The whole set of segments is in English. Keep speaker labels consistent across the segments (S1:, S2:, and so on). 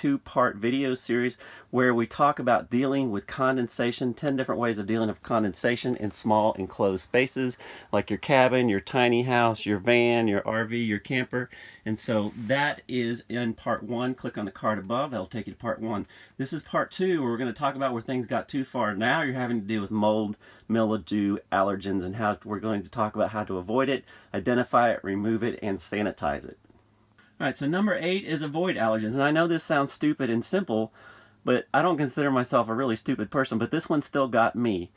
S1: 2-part video series where we talk about dealing with condensation, 10 different ways of dealing with condensation in small enclosed spaces like your cabin, your tiny house, your van, your RV, your camper. And so that is in part 1. Click on the card above, that'll take you to part 1. This is part 2 where we're going to talk about where things got too far. Now you're having to deal with mold, mildew, allergens, and how we're going to talk about how to avoid it, identify it, remove it, and sanitize it. Alright, so number 8 is avoid allergens. And I know this sounds stupid and simple, but I don't consider myself a really stupid person, but this one still got me.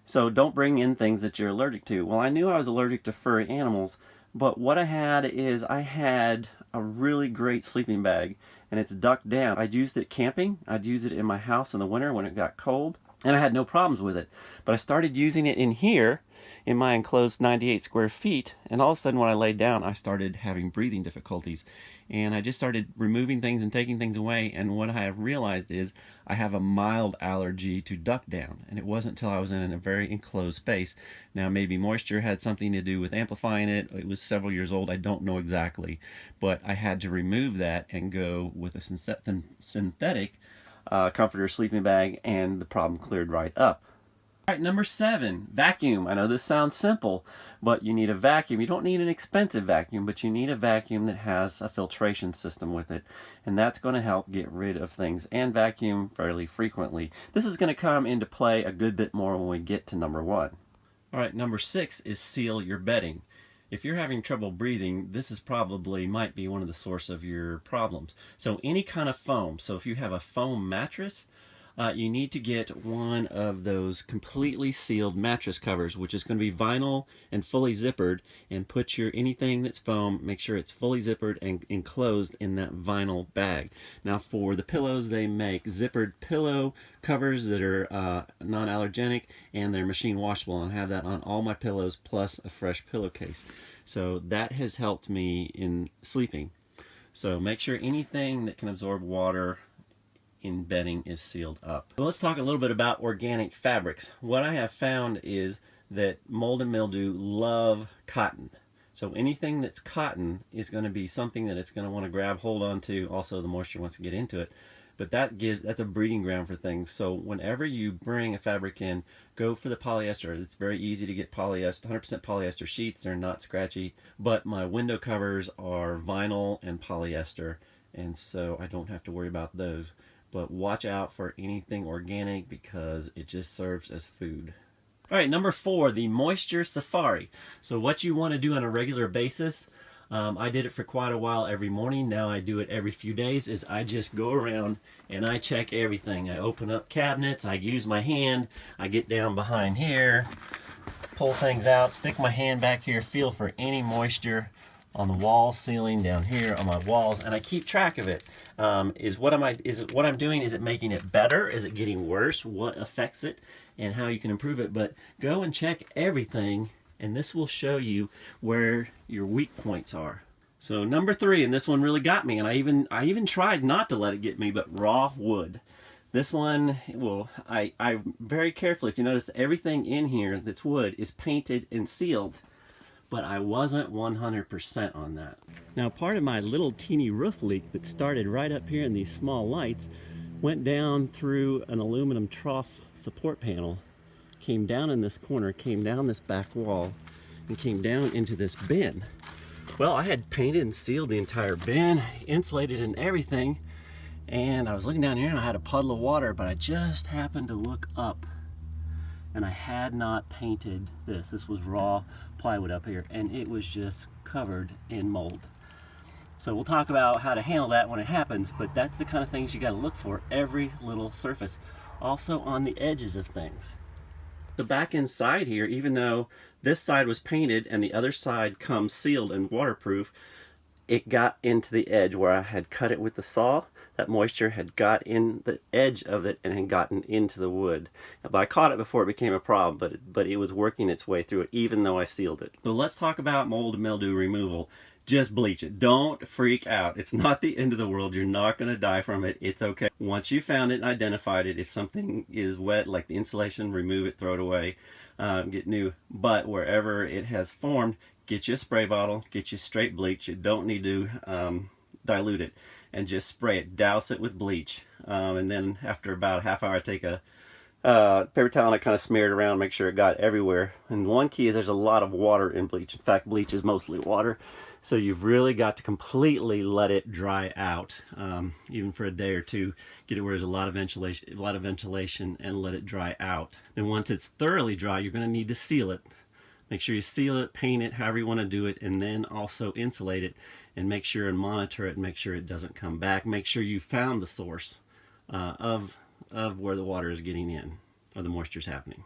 S1: So don't bring in things that you're allergic to. Well, I knew I was allergic to furry animals, but what I had is I had a really great sleeping bag, and it's ducked down. I'd used it camping. I'd use it in my house in the winter when it got cold, and I had no problems with it. But I started using it in here, in my enclosed 98 square feet, and all of a sudden when I laid down I started having breathing difficulties, and I just started removing things and taking things away, and what I have realized is I have a mild allergy to duck down, and it wasn't until I was in a very enclosed space. Now maybe moisture had something to do with amplifying it. It was several years old, I don't know exactly, but I had to remove that and go with a synthetic comforter sleeping bag, and the problem cleared right up. All right, number 7, vacuum. I know this sounds simple, but you need a vacuum. You don't need an expensive vacuum, but you need a vacuum that has a filtration system with it, and that's going to help get rid of things, and vacuum fairly frequently. This is going to come into play a good bit more when we get to number 1. All right, number 6 is seal your bedding. If you're having trouble breathing, this is probably might be one of the source of your problems. So any kind of foam. So if you have a foam mattress, you need to get one of those completely sealed mattress covers, which is going to be vinyl and fully zippered, and put your anything that's foam, make sure it's fully zippered and enclosed in that vinyl bag. Now for the pillows, they make zippered pillow covers that are non-allergenic, and they're machine washable, and I have that on all my pillows plus a fresh pillowcase. So that has helped me in sleeping. So make sure anything that can absorb water in bedding is sealed up. So let's talk a little bit about organic fabrics. What I have found is that mold and mildew love cotton. So anything that's cotton is going to be something that it's going to want to grab hold on to. Also the moisture wants to get into it. But that's a breeding ground for things. So whenever you bring a fabric in, go for the polyester. It's very easy to get polyester, 100% polyester sheets. They're not scratchy. But my window covers are vinyl and polyester, and so I don't have to worry about those. But watch out for anything organic because it just serves as food. All right, number 4, the moisture safari. So what you want to do on a regular basis, I did it for quite a while every morning. Now I do it every few days, is I just go around and I check everything. I open up cabinets, I use my hand, I get down behind here, pull things out, stick my hand back here, feel for any moisture on the wall, ceiling, down here on my walls, and I keep track of it. What I'm doing, is it making it better? Is it getting worse? What affects it? And how you can improve it. But go and check everything, and this will show you where your weak points are. So number 3, and this one really got me, and I even tried not to let it get me, but raw wood. This one, well, I very carefully, if you notice, everything in here that's wood is painted and sealed, but I wasn't 100% on that. Now part of my little teeny roof leak that started right up here in these small lights went down through an aluminum trough support panel, came down in this corner, came down this back wall, and came down into this bin. Well, I had painted and sealed the entire bin, insulated and everything, and I was looking down here and I had a puddle of water, but I just happened to look up and I had not painted this. This was raw plywood up here, and it was just covered in mold. So we'll talk about how to handle that when it happens, but that's the kind of things you got to look for, every little surface. Also on the edges of things. The back inside here, even though this side was painted and the other side comes sealed and waterproof, it got into the edge where I had cut it with the saw. That moisture had got in the edge of it and had gotten into the wood. But I caught it before it became a problem, but it was working its way through it even though I sealed it. So let's talk about mold and mildew removal. Just bleach it. Don't freak out. It's not the end of the world. You're not going to die from it. It's okay. Once you found it and identified it, if something is wet, like the insulation, remove it, throw it away, get new. But wherever it has formed, get you a spray bottle, get you straight bleach. You don't need to dilute it. and just spray it, douse it with bleach. And then after about a half hour, I take a paper towel and I kind of smear it around, make sure it got everywhere. And one key is there's a lot of water in bleach. In fact, bleach is mostly water. So you've really got to completely let it dry out, even for a day or two. Get it where there's a lot of ventilation, and let it dry out. Then once it's thoroughly dry, you're going to need to seal it. Make sure you seal it, paint it, however you want to do it, and then also insulate it, and make sure and monitor it, and make sure it doesn't come back. Make sure you found the source of where the water is getting in, or the moisture is happening.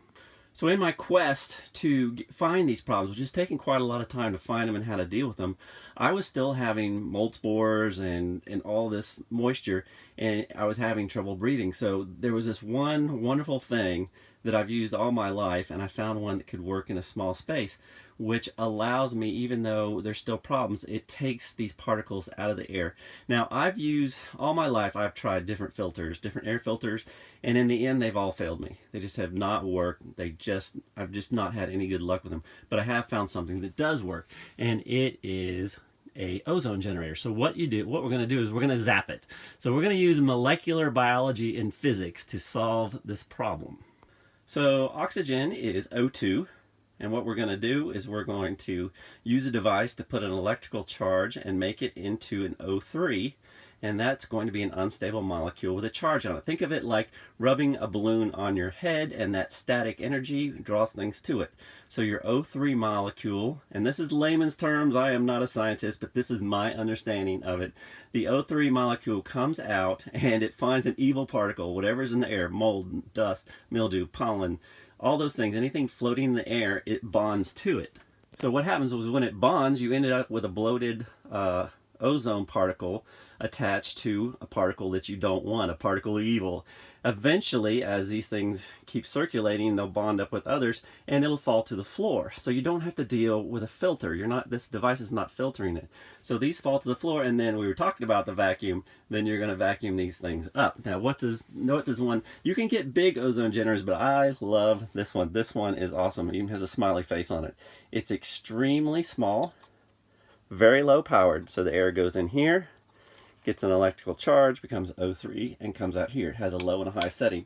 S1: So in my quest to find these problems, which is taking quite a lot of time to find them and how to deal with them, I was still having mold spores and all this moisture, and I was having trouble breathing. So there was this one wonderful thing that I've used all my life, and I found one that could work in a small space, which allows me, even though there's still problems, it takes these particles out of the air. Now, I've used, all my life, I've tried different filters, different air filters, and in the end, they've all failed me. They just have not worked. I've just not had any good luck with them. But I have found something that does work, and it is a ozone generator. So what we're going to do is we're going to zap it. So we're going to use molecular biology and physics to solve this problem. So oxygen is O2. And what we're going to do is we're going to use a device to put an electrical charge and make it into an O3, and that's going to be an unstable molecule with a charge on it. Think of it like rubbing a balloon on your head, and that static energy draws things to it. So your O3 molecule, and this is layman's terms, I am not a scientist, but this is my understanding of it. The O3 molecule comes out and it finds an evil particle, whatever's in the air, mold, dust, mildew, pollen, all those things, anything floating in the air, it bonds to it. So what happens is when it bonds, you ended up with a bloated ozone particle attached to a particle that you don't want, a particle of evil. Eventually, as these things keep circulating, they'll bond up with others and it'll fall to the floor. So you don't have to deal with a filter. This device is not filtering it. So these fall to the floor, and then we were talking about the vacuum, then you're going to vacuum these things up. Now what does one, you can get big ozone generators, but I love this one. This one is awesome. It even has a smiley face on it. It's extremely small, very low powered. So the air goes in here, gets an electrical charge, becomes O3, and comes out here. It has a low and a high setting.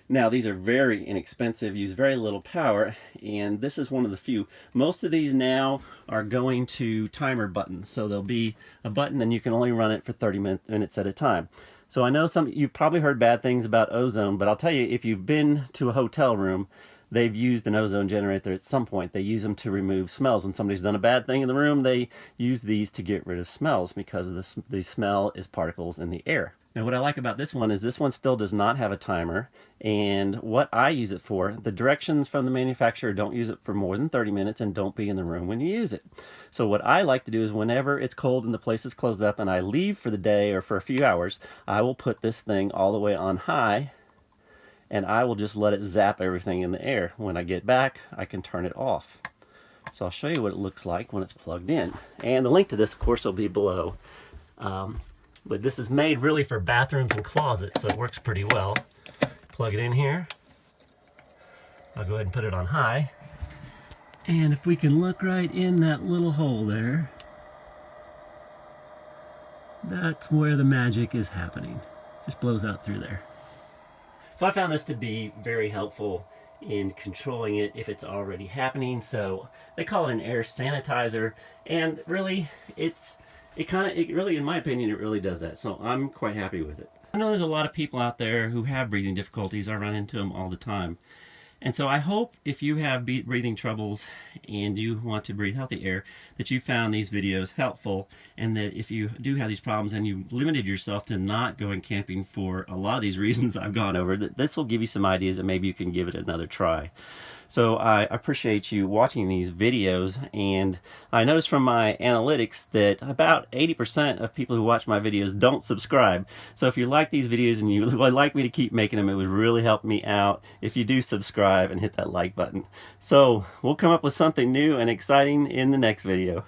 S1: Now these are very inexpensive, use very little power, and this is one of the few. Most of these now are going to timer buttons. So there'll be a button and you can only run it for 30 minutes at a time. So I know you've probably heard bad things about ozone, but I'll tell you, if you've been to a hotel room, they've used an ozone generator at some point. They use them to remove smells. When somebody's done a bad thing in the room, they use these to get rid of smells, because the smell is particles in the air. Now what I like about this one is this one still does not have a timer, and what I use it for, the directions from the manufacturer, don't use it for more than 30 minutes and don't be in the room when you use it. So what I like to do is whenever it's cold and the place is closed up and I leave for the day or for a few hours, I will put this thing all the way on high, and I will just let it zap everything in the air. When I get back, I can turn it off. So I'll show you what it looks like when it's plugged in. And the link to this, of course, will be below. But this is made really for bathrooms and closets, so it works pretty well. Plug it in here. I'll go ahead and put it on high. And if we can look right in that little hole there, that's where the magic is happening. Just blows out through there. So I found this to be very helpful in controlling it if it's already happening. So they call it an air sanitizer, and really it really, in my opinion, it really does that. So I'm quite happy with it. I know there's a lot of people out there who have breathing difficulties. I run into them all the time. And so I hope if you have breathing troubles and you want to breathe healthy air, that you found these videos helpful, and that if you do have these problems and you limited yourself to not going camping for a lot of these reasons I've gone over, that this will give you some ideas that maybe you can give it another try. So I appreciate you watching these videos, and I noticed from my analytics that about 80% of people who watch my videos don't subscribe. So if you like these videos and you would like me to keep making them, it would really help me out if you do subscribe and hit that like button. So we'll come up with something new and exciting in the next video.